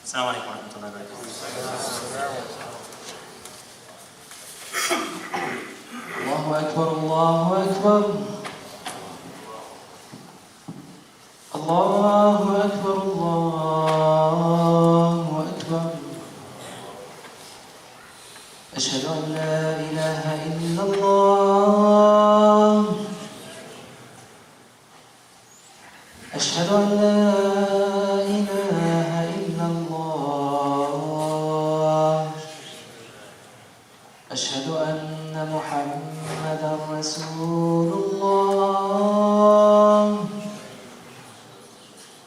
السلام عليكم ورحمة الله وبركاته. الله أكبر الله أكبر الله أكبر الله أكبر أشهد أن لا إله إلا الله أشهد أن لا إله إلا الله أشهد أن محمدًا رسول الله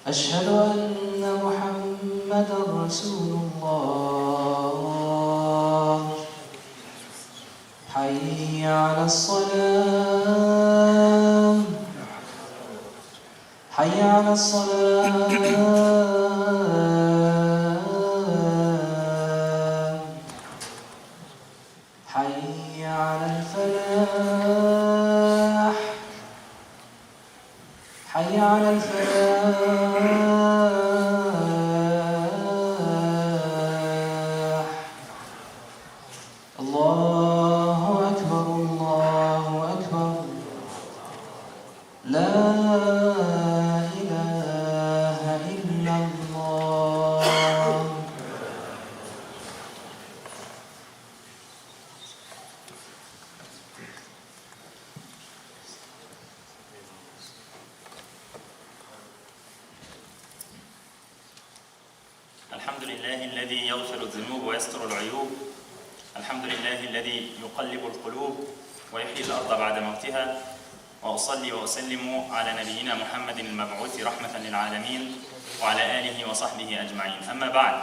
أشهد أن محمدًا رسول الله حي على الصلاة حي على الصلاة حي على الفلاح حي على الفلاح الله أكبر الله أكبر لا إله إلا الله. الحمد لله الذي يغفر الذنوب ويستر العيوب. الحمد لله الذي يقلب القلوب ويحيي الأرض بعد موتها. وأصلي وأسلم على نبينا محمد المبعوث رحمة للعالمين وعلى آله وصحبه أجمعين. أما بعد،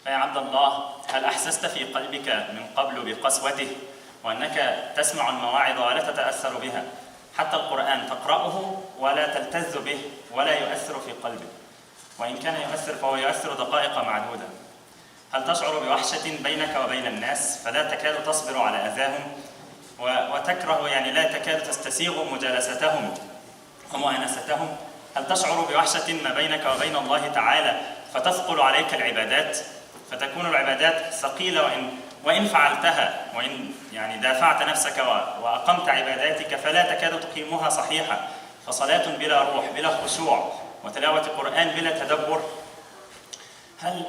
فيا عبد الله، هل أحسست في قلبك من قبل بقسوته وأنك تسمع المواعظ ولا تتأثر بها؟ حتى القرآن تقرأه ولا تلتذ به ولا يؤثر في قلبك، وإن كان يؤثر فهو يؤثر دقائق معدودة. هل تشعر بوحشة بينك وبين الناس فلا تكاد تصبر على أذاهم وتكره، يعني لا تكاد تستسيغ مجالستهم ومؤانستهم؟ هل تشعر بوحشة ما بينك وبين الله تعالى فتثقل عليك العبادات، فتكون العبادات ثقيلة وإن فعلتها، وإن يعني دافعت نفسك وأقمت عباداتك فلا تكاد تقيمها صحيحة، فصلاة بلا روح بلا خشوع وتلاوة قرآن بلا تدبر؟ هل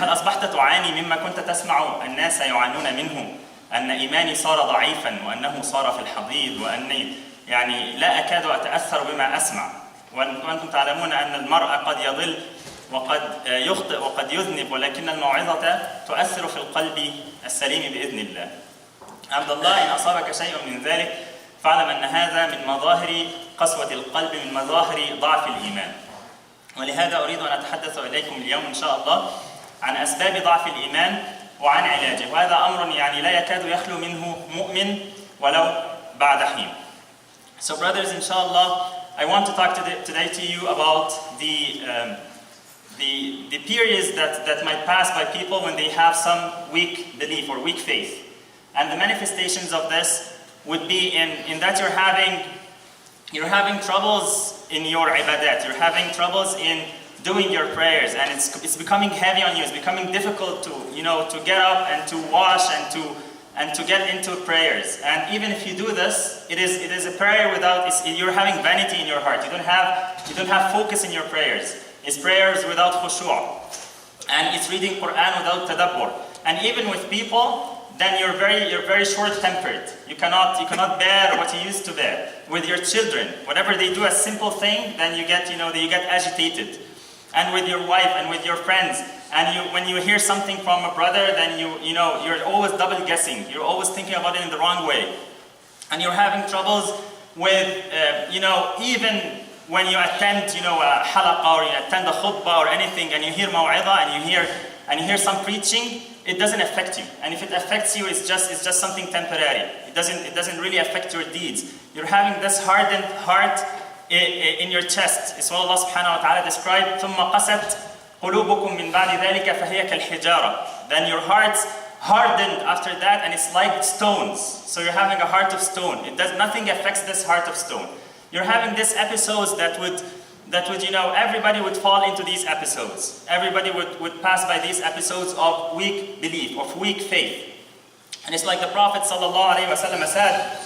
أصبحت تعاني مما كنت تسمع الناس يعانون منه، أن إيماني صار ضعيفا وأنه صار في الحضيض وأني يعني لا أكاد أتأثر بما أسمع، وأنتم تعلمون أن المرء قد يضل وقد يخطئ وقد يذنب، ولكن الموعظة تؤثر في القلب السليم بإذن الله. عبد الله، إن أصابك شيء من ذلك فاعلم أن هذا من مظاهر قسوة القلب، من مظاهر ضعف الإيمان. ولهذا أريد أن أتحدث إليكم اليوم إن شاء الله عن أسباب ضعف الإيمان وعن علاجه، وهذا أمر يعني لا يكاد يخلو منه مؤمن ولو بعد حين. So brothers, inshallah, I want to talk today to you about the periods that might pass by people when they have some weak belief or weak faith. And the manifestations of this would be in that you're having troubles in your ibadat, you're having troubles in doing your prayers, and it's becoming heavy on you, it's becoming difficult to get up and to wash and to get into prayers. And even if you do this, it is a prayer you're having vanity in your heart. You don't have focus in your prayers. It's prayers without khushu', and it's reading Quran without tadabbur. And even with people, then you're very short-tempered. You cannot bear what you used to bear. With your children, whatever they do a simple thing, then you get agitated. And with your wife and with your friends, and when you hear something from a brother, then you're always double guessing. You're always thinking about it in the wrong way, and you're having troubles with even when you attend a halaqa or you attend a khutba or anything, and you hear maw'idha and you hear some preaching, it doesn't affect you. And if it affects you, it's just something temporary. It doesn't really affect your deeds. You're having this hardened heart in your chest. It's what Allah subhanahu wa ta'ala described, ثُمَّ قَسَتْ قُلُوبُكُم مِّن بَعْدِ ذَلِكَ فَهِيَ كَالْحِجَارَةِ. Then your hearts hardened after that, and it's like stones. So you're having a heart of stone. Nothing affects this heart of stone. You're having these episodes that that would, everybody would fall into these episodes. Everybody would pass by these episodes of weak belief, of weak faith. And it's like the Prophet ﷺ said,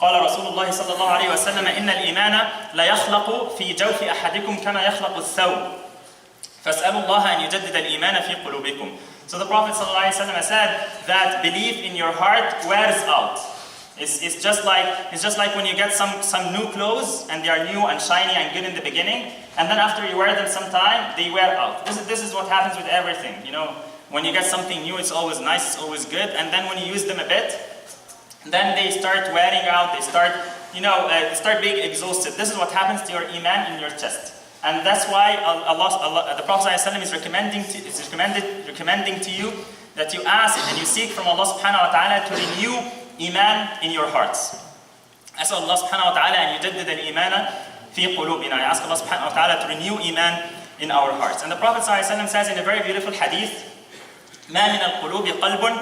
قال رسول الله صلى الله عليه وسلم إن الإيمان لا يخلق في جوف أحدكم كما يخلق الثوب فاسألوا الله أن يجدد الإيمان في قلوبكم. So the Prophet ﷺ said that belief in your heart wears out. It's just like when you get some new clothes and they are new and shiny and good in the beginning, and then after you wear them some time, they wear out. This is what happens with everything. When you get something new, it's always nice, it's always good, and then when you use them a bit, then they start wearing out, they start being exhausted. This is what happens to your iman in your chest. And that's why the Prophet ﷺ is recommending to you that you ask and you seek from Allah subhanahu wa ta'ala to renew iman in your hearts. أسأل الله سبحانه وتعالى أن يجدد الإيمان في قلوبنا. I ask Allah subhanahu wa ta'ala to renew iman in our hearts. And the Prophet ﷺ says in a very beautiful hadith, ما من القلوب قلب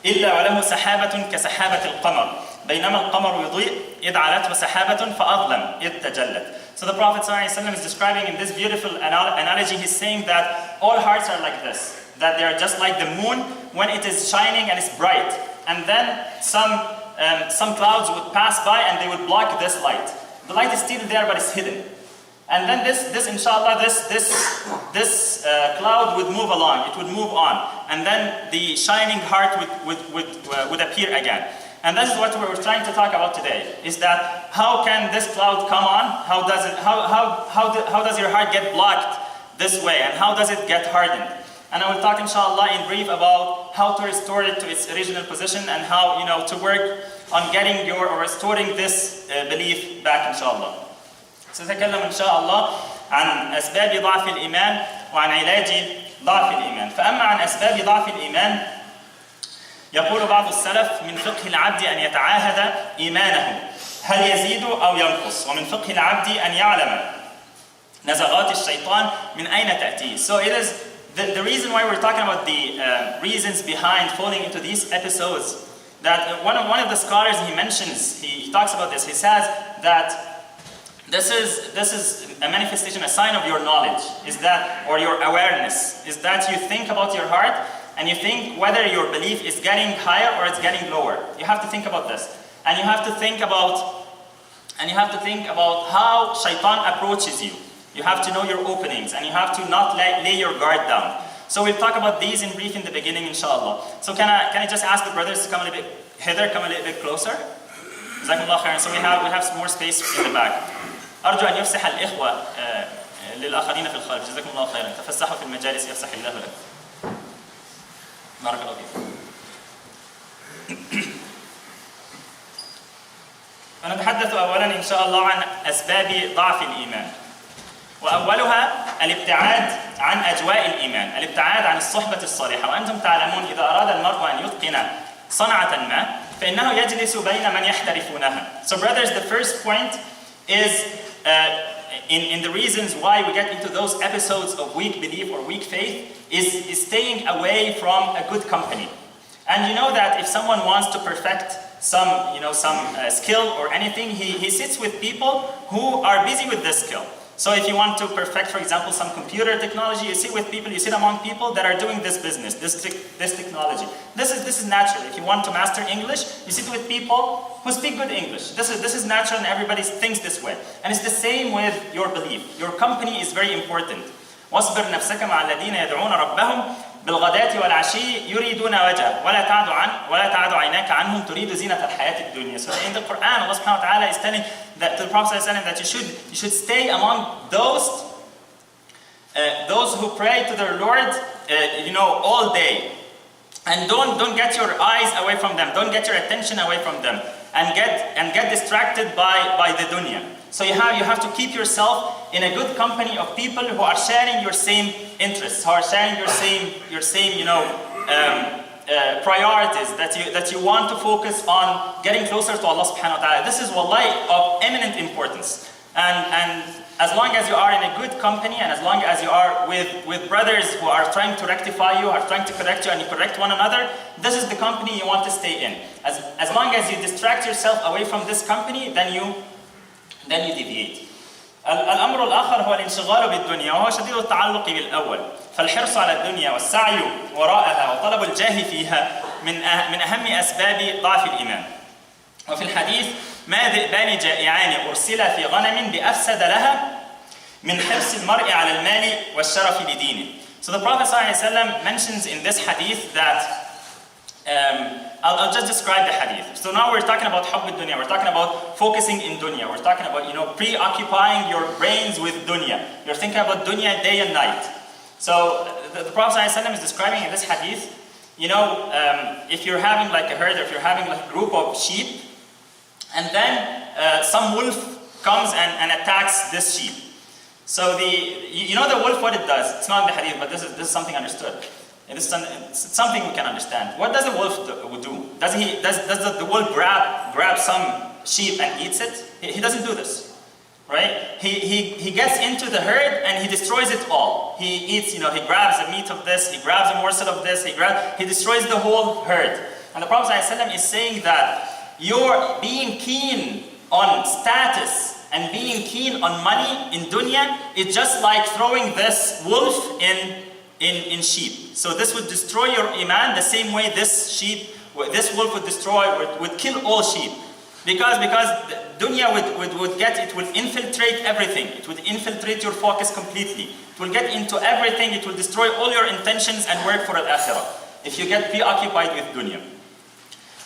إلا وله سحابة كسحابة القمر بينما القمر يضيء إذ علته سحابة فأظلم إذ تجلت. So the Prophet ﷺ is describing in this beautiful analogy, he's saying that all hearts are like this, that they are just like the moon when it is shining and it's bright, and then some clouds would pass by and they would block this light. The light is still there but it's hidden. And then this inshallah, this cloud would move along, it would move on, and then the shining heart would appear again. And this is what we're trying to talk about today, is that how can this cloud come on? How does your heart get blocked this way, and how does it get hardened? And I will talk inshallah in brief about how to restore it to its original position, and how to work on getting or restoring this belief back inshallah. سأتكلم إن شاء الله عن أسباب ضعف الإيمان وعن علاج ضعف الإيمان. فأما عن أسباب ضعف الإيمان يقول بعض السلف من فقه العبد أن يتعاهد إيمانه هل يزيد أو ينقص ومن فقه العبد أن يعلم نزغات الشيطان من أين تأتي. So it is the reason why we're talking about the reasons behind falling into these episodes, that one of the scholars he talks about this. He says that this is a manifestation, a sign of your knowledge, or your awareness, is that you think about your heart and you think whether your belief is getting higher or it's getting lower. You have to think about this, and you have to think about how shaitan approaches you. You have to know your openings, and you have to not lay your guard down. So we'll talk about these in brief in the beginning, inshallah. So can I just ask the brothers to come a little bit closer? Jazakumullah khairan. So we have some more space in the back. أرجو أن يفسح الإخوة للآخرين في الخارج. جزاكم الله خيرا. تفسحوا في المجالس يفسح الله لكم. بارك الله فيكم. فنتحدث أولا إن شاء الله عن أسباب ضعف الإيمان. وأولها الابتعاد عن أجواء الإيمان، الابتعاد عن الصحبة الصالحة. وأنتم تعلمون إذا أراد المرء أن يتقن صنعة ما فإنه يجلس بين من يحترفونها. So brothers, the first point is in the reasons why we get into those episodes of weak belief or weak faith is staying away from a good company. And you know that if someone wants to perfect some skill or anything, he sits with people who are busy with this skill. So if you want to perfect, for example, some computer technology, you sit among people that are doing this business, this technology. This is natural. If you want to master English, you sit with people who speak good English. This is natural, and everybody thinks this way. And it's the same with your belief. Your company is very important. واصبر نفسك مع الذين يدعون ربهم بالغداة والعشي يريدون وجهه ولا تعد عيناك عنهم تريد زينة الحياة الدنيا. So in the Quran, Allah subhanahu wa ta'ala is telling that to the Prophet that you should stay among those who pray to their Lord all day, and don't get your eyes away from them, don't get your attention away from them, and get distracted by the dunya. So you have to keep yourself in a good company of people who are sharing your same interests, who are sharing your same priorities, that you want to focus on getting closer to Allah subhanahu wa ta'ala. This is wallahi of eminent importance. And as long as you are in a good company, and as long as you are with brothers who are trying to rectify you, are trying to correct you, and you correct one another, this is the company you want to stay in. As long as you distract yourself away from this company, then you deviate. الأمر الآخر هو الانشغال بالدنيا وهو شديد التعلق بالأول. فالحرص على الدنيا والسعي وراءها وطلب الجاه فيها من أهم أسباب ضعف الإيمان. وفي الحديث ما ذئبان جائعان أرسلا في غنم بأفسد لها من حرص المرء على المال والشرف لدينه. So the Prophet ﷺ mentions in this hadith that I'll just describe the hadith. So now we're talking about hubb dunya, we're talking about focusing in dunya, we're talking about preoccupying your brains with dunya. You're thinking about dunya day and night. So the Prophet ﷺ is describing in this hadith, if you're having like a herd, or if you're having like a group of sheep, and then some wolf comes and attacks this sheep. So the wolf, what it does, it's not in the hadith, but this is something understood. It's something we can understand. What does the wolf do? Does the wolf grab some sheep and eats it? He doesn't do this, right? He gets into the herd and he destroys it all. He eats, he grabs the meat of this, he grabs a morsel of this, he destroys the whole herd. And the Prophet ﷺ is saying that you're being keen on status and being keen on money in dunya is just like throwing this wolf in sheep. So this would destroy your iman the same way this wolf would kill all sheep. Because dunya would infiltrate everything. It would infiltrate your focus completely. It will get into everything. It will destroy all your intentions and work for al-akhirah if you get preoccupied with dunya.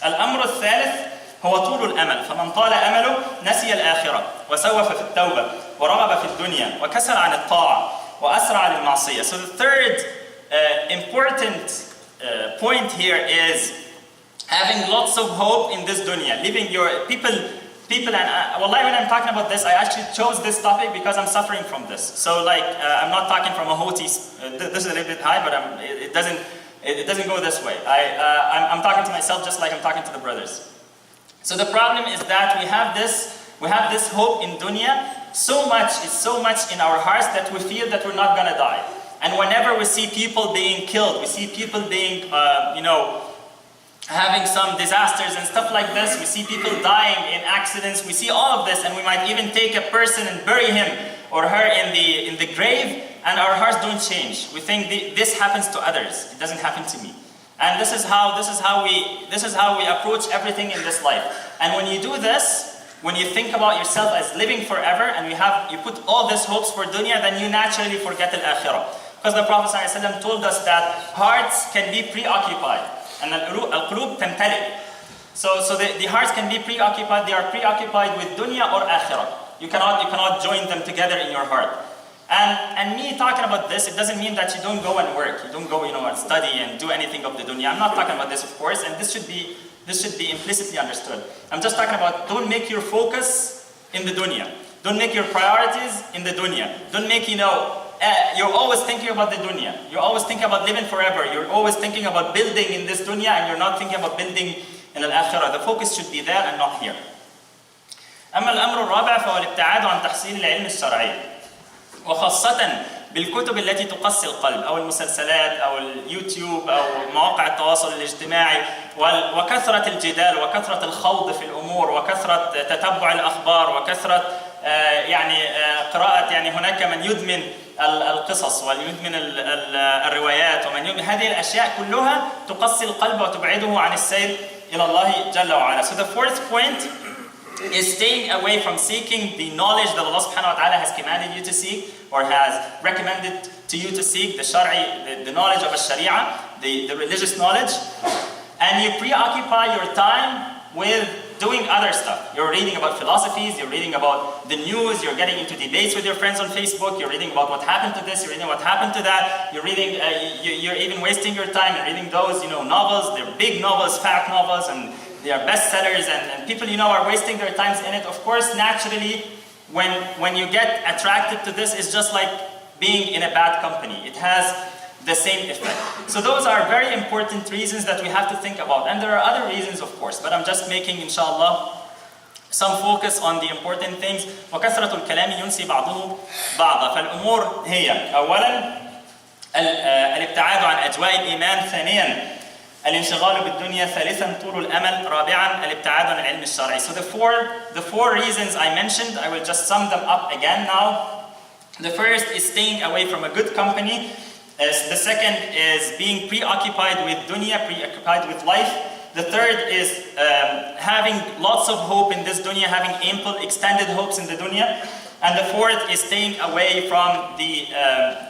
الأمر الثالث هو طول الأمل. فمن طال أمله نسي الآخرة وسوف في التوبة ورغب في الدنيا وكسل عن الطاعة وأسرع للمعصية. So the third important point here is having lots of hope in this dunya, living your people and wallahi, when I'm talking about this, I actually chose this topic because I'm suffering from this. So I'm not talking from a hoti. This is a little bit high, but it doesn't go this way. I'm talking to myself just like I'm talking to the brothers. So the problem is that we have this hope in dunya. So much in our hearts that we feel that we're not gonna die. And whenever we see people being killed, we see people being, having some disasters and stuff like this, we see people dying in accidents, we see all of this, and we might even take a person and bury him or her in the grave, and our hearts don't change. We think this happens to others, it doesn't happen to me. And this is how we approach everything in this life. And when you do this, when you think about yourself as living forever, and you put all these hopes for dunya, then you naturally forget al-akhirah. Because the Prophet ﷺ told us that hearts can be preoccupied, and al-qulub tamtali. So the hearts can be preoccupied. They are preoccupied with dunya or akhirah. You cannot join them together in your heart. And me talking about this, it doesn't mean that you don't go and work, you don't go and study and do anything of the dunya. I'm not talking about this, of course, and this should be implicitly understood. I'm just talking about don't make your focus in the dunya. Don't make your priorities in the dunya. Don't make, you're always thinking about the dunya. You're always thinking about living forever. You're always thinking about building in this dunya, and you're not thinking about building in al-akhirah. The focus should be there and not here. أما الأمر الرابع فهو الابتعاد عن تحصيل العلم الشرعي. وخاصة بالكتب التي تقسي القلب أو المسلسلات أو اليوتيوب أو مواقع التواصل الاجتماعي وكثرة الجدال وكثرة الخوض في الأمور وكثرة تتبع الأخبار وكثرة قراءة هناك من يدمن القصص ويدمن الروايات ومن يدمن هذه الأشياء كلها تقسي القلب وتبعده عن السير إلى الله جل وعلا. So the fourth point is staying away from seeking the knowledge that Allah subhanahu wa ta'ala has commanded you to seek or has recommended to you to seek, the knowledge of Sharia, the religious knowledge, and you preoccupy your time with doing other stuff. You're reading about philosophies, you're reading about the news, you're getting into debates with your friends on Facebook, you're reading about what happened to this, you're reading what happened to that, you're reading, you're even wasting your time in reading those, novels. They're big novels, fat novels, and they are bestsellers, and people, are wasting their times in it. Of course, naturally, when you get attracted to this, it's just like being in a bad company. It has the same effect. So those are very important reasons that we have to think about. And there are other reasons, of course, but I'm just making, inshallah, some focus on the important things. وكثرة الكلام ينسي بعضه بعضا. فالأمور هي أولا الابتعاد عن أجواء الإيمان. ثانيا الانشغال بالدنيا. ثالثا طول الأمل. رابعا الابتعاد عن العلم الشرعي. So the four reasons I mentioned, I will just sum them up again now. The first is staying away from a good company. The second is being preoccupied with dunya, preoccupied with life. The third is having lots of hope in this dunya, having ample extended hopes in the dunya. And the fourth is staying away from the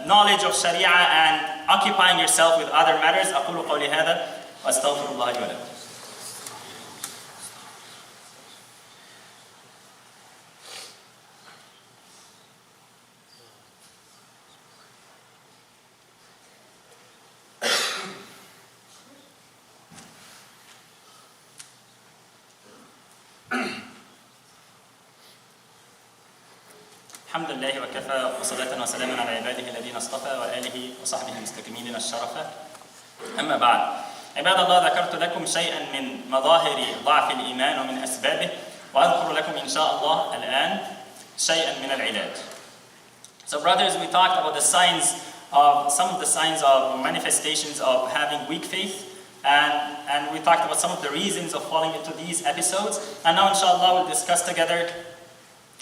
knowledge of Sharia and occupying yourself with other matters. أقول قولي هذا وأستغفر الله لي ولكم. الحمد لله وكفى وصلاة وسلاما على عباده الذين اصطفى وآله وصحبه المستكملين الشرف. أما بعد، عباد الله، ذكرت لكم شيئا من مظاهر ضعف الإيمان ومن أسبابه، وأذكر لكم إن شاء الله الآن شيئا من العلاج. So brothers, we talked about the signs of some of the signs of manifestations of having weak faith, and we talked about some of the reasons of falling into these episodes. And now inshallah we'll discuss together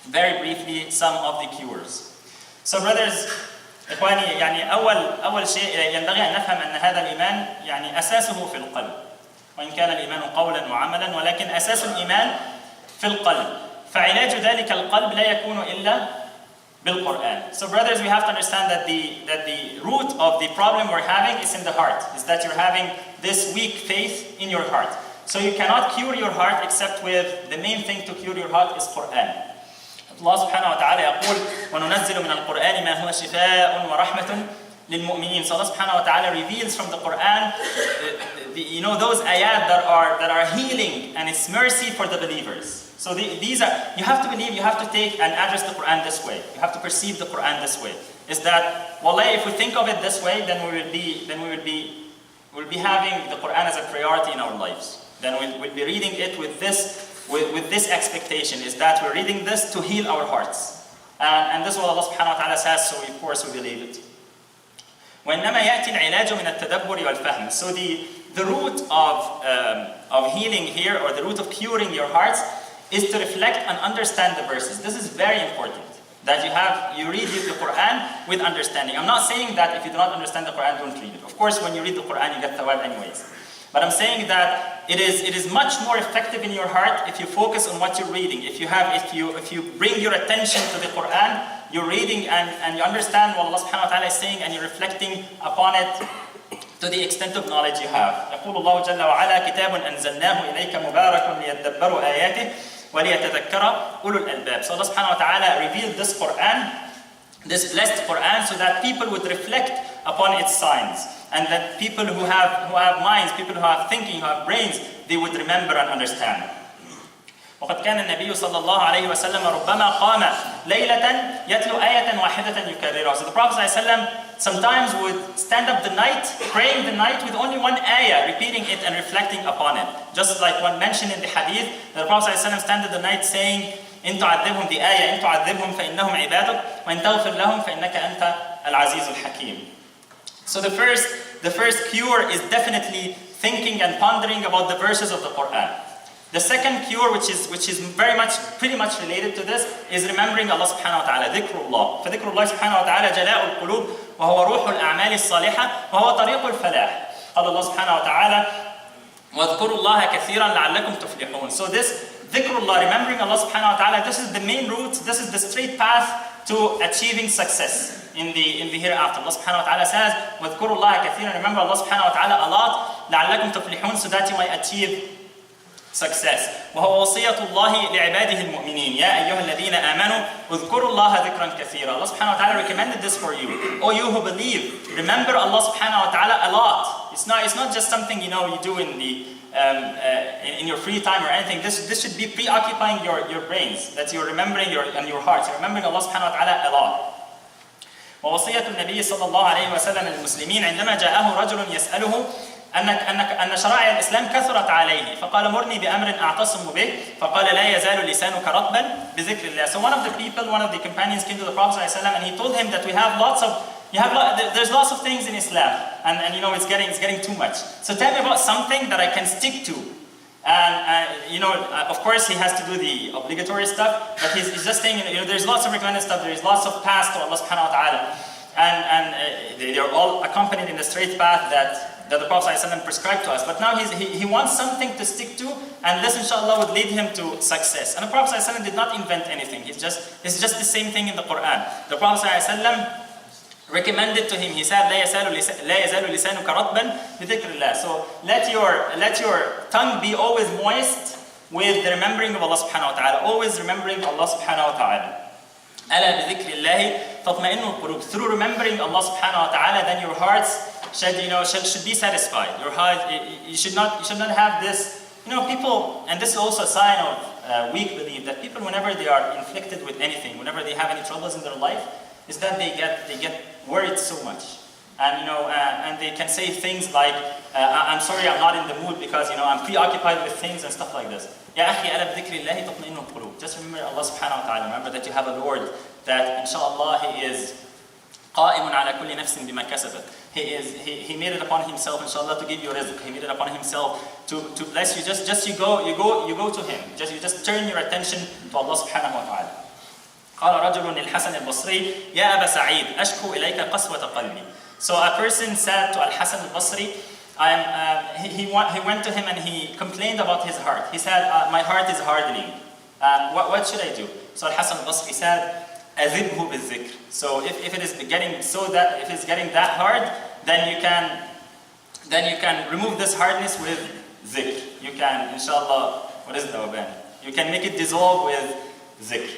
very briefly some of the cures. So brothers, إخواني، يعني أول شيء ينبغي أن نفهم أن هذا الإيمان يعني أساسه في القلب، وإن كان الإيمان قولا وعملا، ولكن أساس الإيمان في القلب. فعلاج ذلك القلب لا يكون إلا بالقرآن. So brothers, we have to understand that the root of the problem we're having is in the heart. Is that you're having this weak faith in your heart. So you cannot cure your heart except with the main thing to cure your heart is Quran. Allah subhanahu wa ta'ala يقول وَنُنَزِّلُ مِنَ الْقُرْآنِ مَا هُوَ شِفَاءٌ وَرَحْمَةٌ لِلْمُؤْمِنِينَ. So Allah subhanahu wa ta'ala reveals from the Quran, those ayat that are healing and it's mercy for the believers. So these are, you have to believe, you have to take and address the Quran this way. You have to perceive the Quran this way. Is that, wallahi, if we think of it this way, then we'll be having the Quran as a priority in our lives. Then we'll be reading it with this expectation, is that we're reading this to heal our hearts. And this is what Allah subhanahu wa ta'ala says, so of course we believe it. وإنما يأتي العلاج من التدبر والفهم. So the root of healing here, or the root of curing your hearts, is to reflect and understand the verses. This is very important, that you read the Quran with understanding. I'm not saying that if you do not understand the Quran, don't read it. Of course, when you read the Quran, you get thawab anyways. But I'm saying that it is much more effective in your heart if you focus on what you're reading. If you bring your attention to the Quran, you're reading and you understand what Allah subhanahu wa ta'ala is saying, and you're reflecting upon it to the extent of knowledge you have. يقول الله جل وعلا كتاب أنزلناه إليك مبارك ليدبروا آياته وليتذكر أولو الألباب. So Allah subhanahu wa ta'ala revealed this Quran, this blessed Quran, so that people would reflect upon its signs. And that people who have minds, people who have thinking, who have brains, they would remember and understand. وقد كان النبي صلى الله عليه وسلم ربما قام ليلة يتلو آية واحدة يكررها. So the Prophet ﷺ sometimes would stand up the night, praying the night with only one ayah, repeating it and reflecting upon it. Just like one mentioned in the hadith, the Prophet ﷺ stand the night saying, إن تعذبهم the ayah, إن تعذبهم فإنهم عبادك وإن تغفر لهم فإنك أنت العزيز الحكيم. So the first cure is definitely thinking and pondering about the verses of the Quran. The second cure, which is pretty much related to this, is remembering Allah subhanahu wa ta'ala, dhikrullah. فذكر الله سبحانه وتعالى جلاء القلوب وهو روح الأعمال الصالحة وهو طريق الفلاح. قال الله سبحانه وتعالى واذكروا الله كثيرا لعلكم تفلحون. So this dhikrullah, remembering Allah subhanahu wa ta'ala, this is the main route, this is the straight path to achieving success in the hereafter. Allah subhanahu wa ta'ala says, وَاذْكُرُوا اللَّهَ كَثِيرًا, remember Allah subhanahu wa ta'ala a lot, لَعَلَّكُمْ تُفْلِحُونَ, so that you might achieve success. وَهُوَ وَصِيَّةُ اللَّهِ لِعِبَادِهِ الْمُؤْمِنِينَ يَا أَيُّهَا الَّذِينَ آمَنُوا اذْكُرُوا اللَّهَ ذِكْرًا كَثِيرًا. Allah subhanahu wa ta'ala recommended this for you. O you who believe, remember Allah subhanahu wa ta'ala a lot. It's not just something you do in your free time or anything. This should be preoccupying your brains, that you're remembering and your hearts. You're remembering Allah subhanahu wa ta'ala a lot. ووصية النبي صلى الله عليه وسلم للمسلمين عندما جاءه رجل يسأله أن شرائع الإسلام كثرت عليه فقال مرني بأمر أعتصم به فقال لا يزال لسانك رطبا بذكر الله. So one of the companions came to the Prophet ﷺ and he told him that we have lots of there's lots of things in Islam, and you know, it's getting too much. So tell me about something that I can stick to. And you know, of course, he has to do the obligatory stuff, but he's just saying, you know, there's lots of recommended stuff. There is lots of paths to Allah Subhanahu wa Taala, and they are all accompanied in the straight path that the Prophet ﷺ prescribed to us. But now he wants something to stick to, and this, inshallah, would lead him to success. And the Prophet ﷺ did not invent anything. It's just the same thing in the Quran. The Prophet ﷺ recommended to him. He said, لا يزال لسانك رطبا بذكر الله. So let your tongue be always moist with the remembering of Allah Subhanahu wa Taala. Always remembering Allah Subhanahu wa Taala. ألا بذكر الله تطمئن القلوب. Through remembering Allah Subhanahu wa Taala, then your hearts should be satisfied. Your heart, you should not have this. You know, people, and this is also a sign of weak belief, that people, whenever they are inflicted with anything, whenever they have any troubles in their life, is that they get worried so much, and you know, and they can say things like, "I'm sorry, I'm not in the mood because, you know, I'm preoccupied with things," and stuff like this. Ya akhi, ala bidhikri Allahi tatma'innu al-qulub. Just remember Allah Subhanahu wa Taala. Remember that you have a Lord that, inshallah, He is قائم على كل نفس بما كسبت. He made it upon Himself, inshallah, to give you rizq. He made it upon Himself to bless you. Just you go to Him. You just turn your attention to Allah Subhanahu wa Taala. قال رجل للحسن البصري يا أبا سعيد أشكو إليك قسوة قلبي. So a person said to Al-Hasan al-Basri, he went to him and he complained about his heart. He said, my heart is hardening. What should I do? So Al-Hasan al-Basri said, أذبه بالذكر. So if it is getting that hard, then you can remove this hardness with dhikr. You can, inshallah, what is it, Aban? You can make it dissolve with dhikr.